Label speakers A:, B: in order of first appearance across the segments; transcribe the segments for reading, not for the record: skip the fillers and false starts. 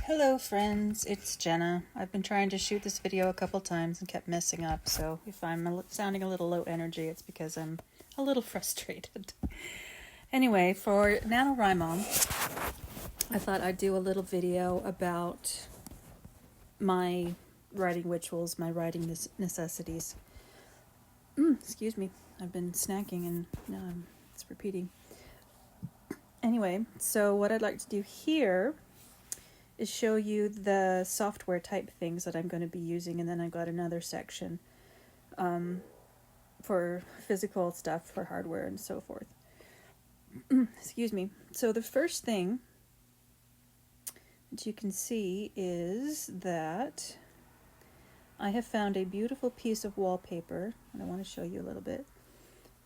A: Hello friends, it's Jenna. I've been trying to shoot this video a couple times and kept messing up, so if I'm sounding a little low energy, it's because I'm a little frustrated. Anyway, for NaNoWriMo, I thought I'd do a little video about my writing rituals, my writing necessities. Excuse me, I've been snacking and it's repeating. Anyway, so what I'd like to do here is show you the software type things that I'm going to be using, and then I've got another section for physical stuff for hardware and so forth. Excuse me. So the first thing that you can see is that I have found a beautiful piece of wallpaper, and I want to show you a little bit.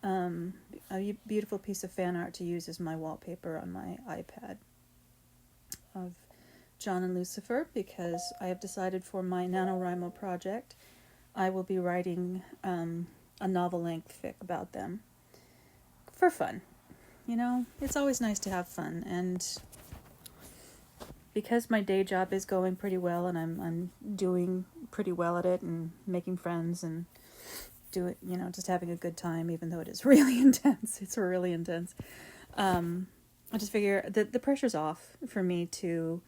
A: A beautiful piece of fan art to use as my wallpaper on my iPad of John and Lucifer, because I have decided for my NaNoWriMo project I will be writing a novel-length fic about them for fun. You know, it's always nice to have fun, and because my day job is going pretty well and I'm doing pretty well at it and making friends and just having a good time, even though it is really intense. It's really intense. I just figure that the pressure's off for me to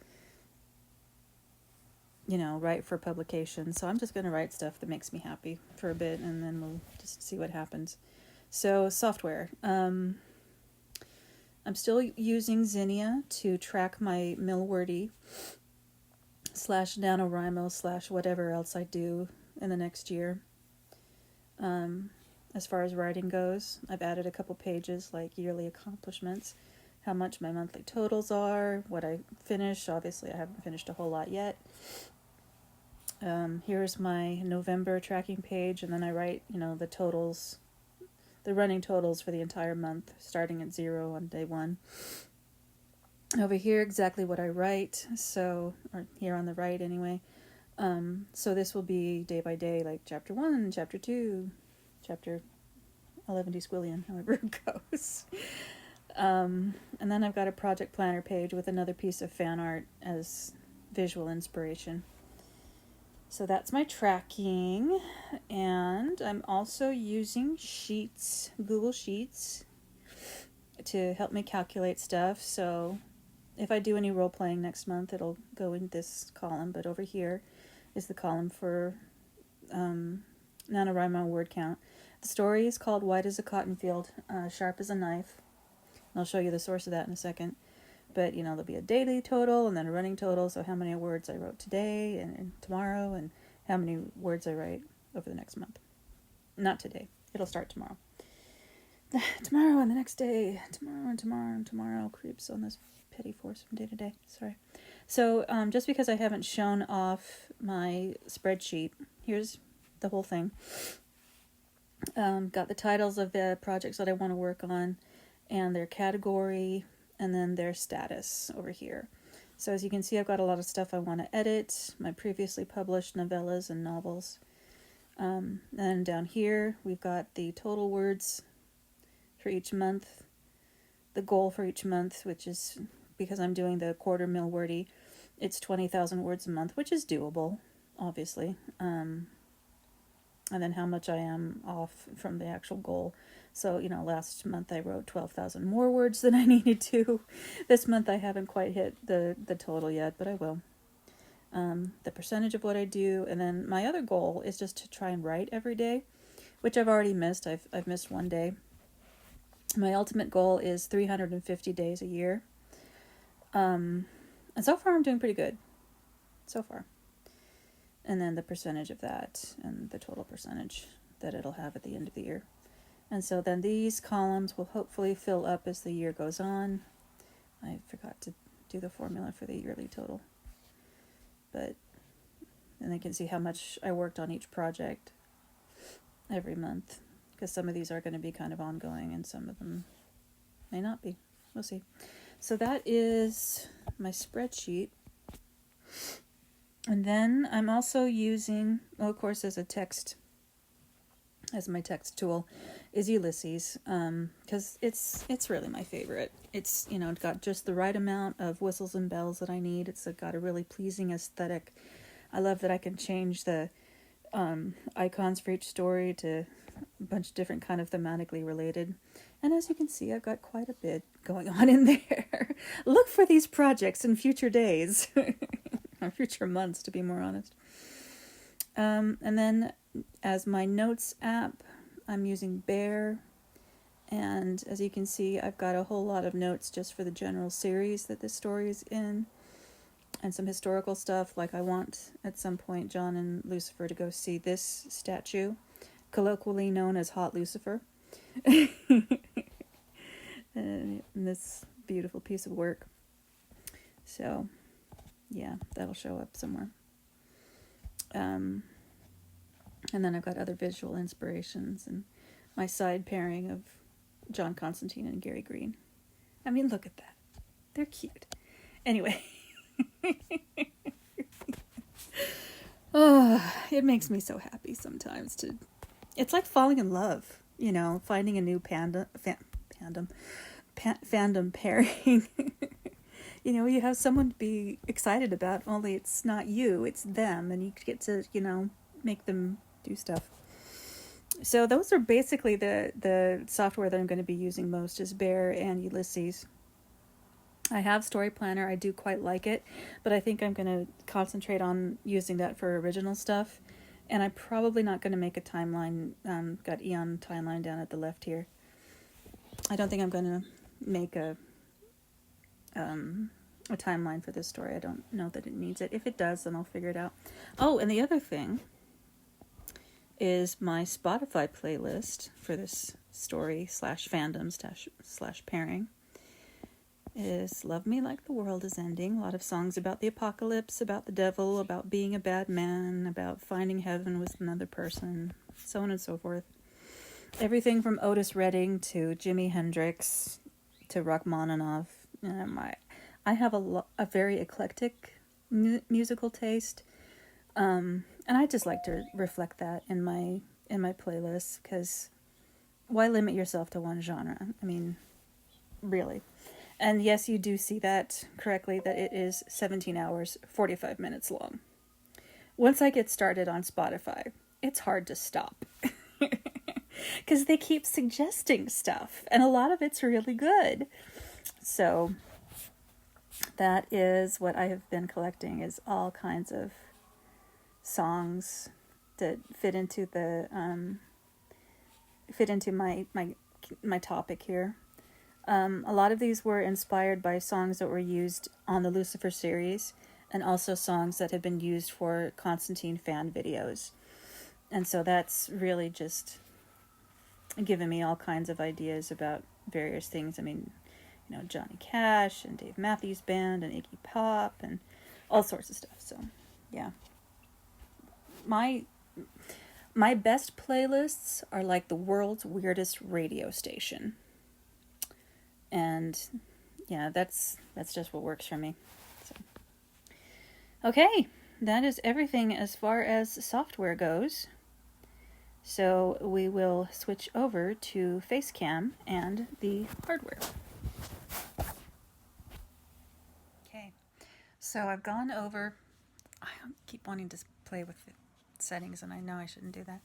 A: write for publication. So I'm just going to write stuff that makes me happy for a bit, and then we'll just see what happens. So software. I'm still using Zinnia to track my Millwordy / NaNoWriMo / whatever else I do in the next year. As far as writing goes, I've added a couple pages like yearly accomplishments, how much my monthly totals are, what I finish. Obviously, I haven't finished a whole lot yet. Here's my November tracking page, and then I write, the totals, the running totals for the entire month, starting at 0 on day 1. Over here, exactly what I write, or here on the right anyway. So this will be day by day, like chapter 1, chapter 2, chapter 11 squillion, however it goes. And then I've got a project planner page with another piece of fan art as visual inspiration. So that's my tracking, and I'm also using Sheets, Google Sheets, to help me calculate stuff. So if I do any role-playing next month, it'll go in this column, but over here is the column for NaNoWriMo word count. The story is called White as a Cotton Field, Sharp as a Knife. And I'll show you the source of that in a second. But, there'll be a daily total and then a running total, so how many words I wrote today and tomorrow, and how many words I write over the next month. Not today. It'll start tomorrow. Tomorrow and the next day. Tomorrow creeps on this petty force from day to day. Sorry. So, just because I haven't shown off my spreadsheet, here's the whole thing. Got the titles of the projects that I want to work on, and their category, and then their status over here. So as you can see, I've got a lot of stuff I want to edit, my previously published novellas and novels. And then down here, we've got the total words for each month, the goal for each month, which is, because I'm doing the quarter Millwordy, it's 20,000 words a month, which is doable, obviously. And then how much I am off from the actual goal. So, last month I wrote 12,000 more words than I needed to. This month I haven't quite hit the total yet, but I will. The percentage of what I do, and then my other goal is just to try and write every day, which I've already missed. I've missed one day. My ultimate goal is 350 days a year. And so far I'm doing pretty good. So far. And then the percentage of that, and the total percentage that it'll have at the end of the year. And so then these columns will hopefully fill up as the year goes on. I forgot to do the formula for the yearly total. But then I can see how much I worked on each project every month, because some of these are going to be kind of ongoing and some of them may not be. We'll see. So that is my spreadsheet. And then I'm also using, of course, as a text as my text tool is Ulysses, because it's really my favorite. It's, you know, it's got just the right amount of whistles and bells that I need. It's got a really pleasing aesthetic. I love that I can change the icons for each story to a bunch of different kind of thematically related. And as you can see, I've got quite a bit going on in there. Look for these projects in future days, or future months, to be more honest. And then as my notes app, I'm using Bear. And as you can see, I've got a whole lot of notes just for the general series that this story is in. And some historical stuff, like I want at some point John and Lucifer to go see this statue, colloquially known as Hot Lucifer. And this beautiful piece of work. So, yeah, that'll show up somewhere. And then I've got other visual inspirations and my side pairing of John Constantine and Gary Green. I mean, look at that. They're cute. Anyway. Oh, it makes me so happy sometimes to... It's like falling in love, you know, finding a new fandom pairing. You know, you have someone to be excited about, only it's not you, it's them, and you get to, you know, make them do stuff. So those are basically the software that I'm going to be using most, is Bear and Ulysses. I have Story Planner. I do quite like it, but I think I'm going to concentrate on using that for original stuff. And I'm probably not going to make a timeline. Got Eon timeline down at the left here. I don't think I'm going to make a timeline for this story. I don't know that it needs it. If it does, then I'll figure it out. Oh, and the other thing is my Spotify playlist for this story /fandom / pairing is Love Me Like the World Is Ending. A lot of songs about the apocalypse, about the devil, about being a bad man, about finding heaven with another person, so on and so forth. Everything from Otis Redding to Jimi Hendrix to Rachmaninoff. I have a very eclectic musical taste, and I just like to reflect that in my playlist, because why limit yourself to one genre? I mean, really. And yes, you do see that correctly, that it is 17 hours, 45 minutes long. Once I get started on Spotify, it's hard to stop. Because they keep suggesting stuff, and a lot of it's really good. So that is what I have been collecting, is all kinds of songs that fit into my topic here. A lot of these were inspired by songs that were used on the Lucifer series, and also songs that have been used for Constantine fan videos. And so that's really just given me all kinds of ideas about various things. I mean, you know, Johnny Cash and Dave Matthews Band and Iggy Pop and all sorts of stuff. So, yeah. My best playlists are like the world's weirdest radio station. And yeah, that's just what works for me. So, okay, that is everything as far as software goes. So we will switch over to Facecam and the hardware. Okay, so I've gone over... I keep wanting to play with the settings, and I know I shouldn't do that.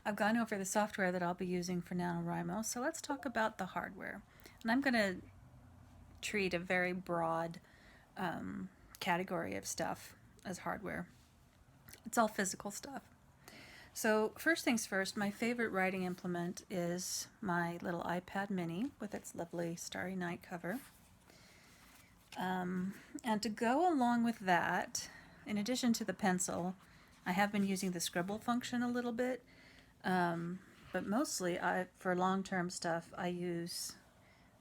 A: I've gone over the software that I'll be using for NaNoWriMo, so let's talk about the hardware. And I'm going to treat a very broad category of stuff as hardware. It's all physical stuff. So first things first, my favorite writing implement is my little iPad mini with its lovely Starry Night cover. And to go along with that, in addition to the pencil, I have been using the scribble function a little bit. But mostly for long-term stuff, I use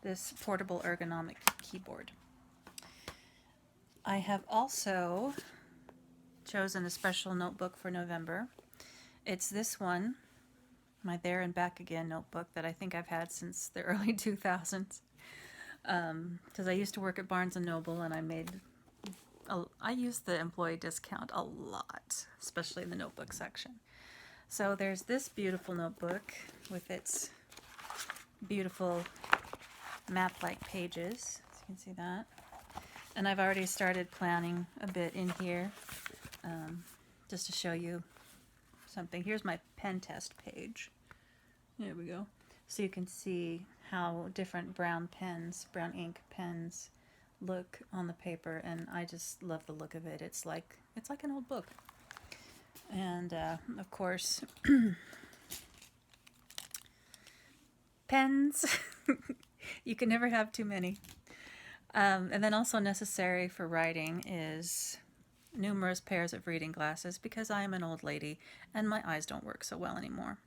A: this portable ergonomic keyboard. I have also chosen a special notebook for November. It's this one, my There and Back Again notebook that I think I've had since the early 2000s. Because I used to work at Barnes & Noble, and I used the employee discount a lot, especially in the notebook section. So there's this beautiful notebook with its beautiful map-like pages. So you can see that. And I've already started planning a bit in here, just to show you something. Here's my pen test page. There we go. So you can see how different brown ink pens look on the paper, and I just love the look of it. It's like an old book. And of course, pens. You can never have too many. And then also necessary for writing is numerous pairs of reading glasses, because I am an old lady and my eyes don't work so well anymore.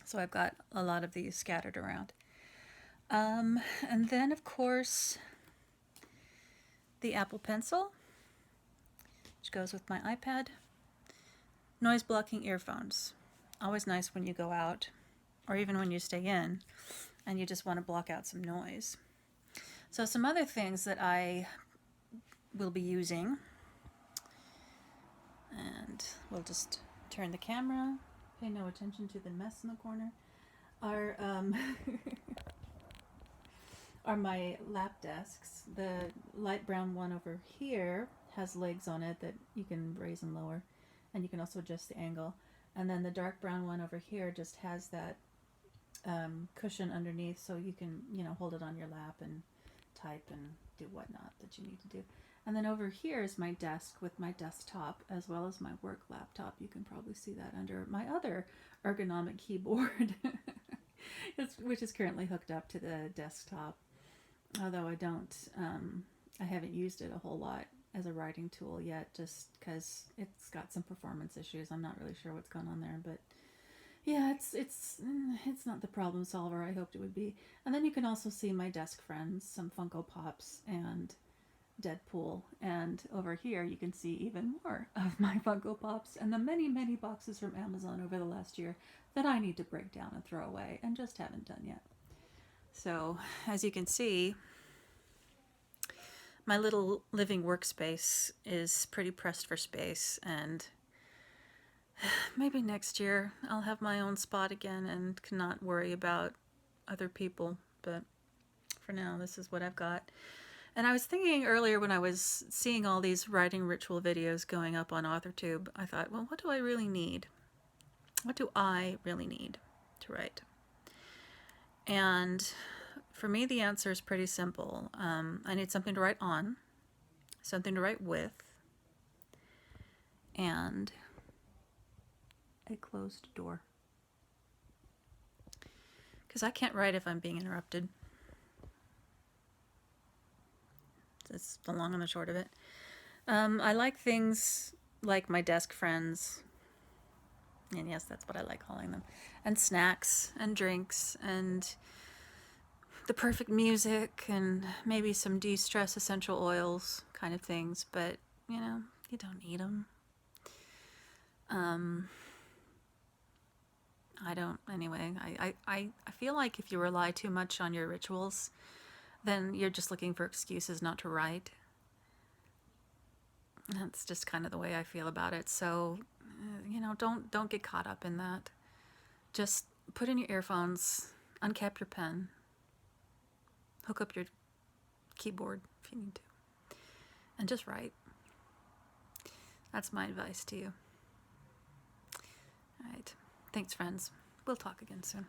A: So I've got a lot of these scattered around. And then, of course, the Apple Pencil, which goes with my iPad. Noise blocking earphones. Always nice when you go out, or even when you stay in and you just want to block out some noise. So some other things that I will be using, and we'll just turn the camera, pay no attention to the mess in the corner, are are my lap desks. The light brown one over here has legs on it that you can raise and lower, and you can also adjust the angle. And then the dark brown one over here just has that cushion underneath, so you can, hold it on your lap and type and do whatnot that you need to do. And then over here is my desk with my desktop as well as my work laptop. You can probably see that under my other ergonomic keyboard, which is currently hooked up to the desktop. Although I haven't used it a whole lot as a writing tool yet, just because it's got some performance issues. I'm not really sure what's going on there, but yeah, it's not the problem solver I hoped it would be. And then you can also see my desk friends, some Funko Pops and Deadpool. And over here you can see even more of my Funko Pops and the many, many boxes from Amazon over the last year that I need to break down and throw away and just haven't done yet. So as you can see, my little living workspace is pretty pressed for space, and maybe next year I'll have my own spot again and cannot worry about other people. But for now, this is what I've got. And I was thinking earlier when I was seeing all these writing ritual videos going up on AuthorTube, I thought, well, what do I really need? What do I really need to write? And for me, the answer is pretty simple. I need something to write on, something to write with, and a closed door. Because I can't write if I'm being interrupted. That's the long and the short of it. I like things like my desk friends, and yes, that's what I like calling them, and snacks and drinks and the perfect music and maybe some de-stress essential oils kind of things, but you don't need them. I don't, anyway. I feel like if you rely too much on your rituals, then you're just looking for excuses not to write. That's just kind of the way I feel about it. So, don't get caught up in that. Just put in your earphones, uncap your pen, hook up your keyboard if you need to, and just write. That's my advice to you. All right. Thanks, friends. We'll talk again soon.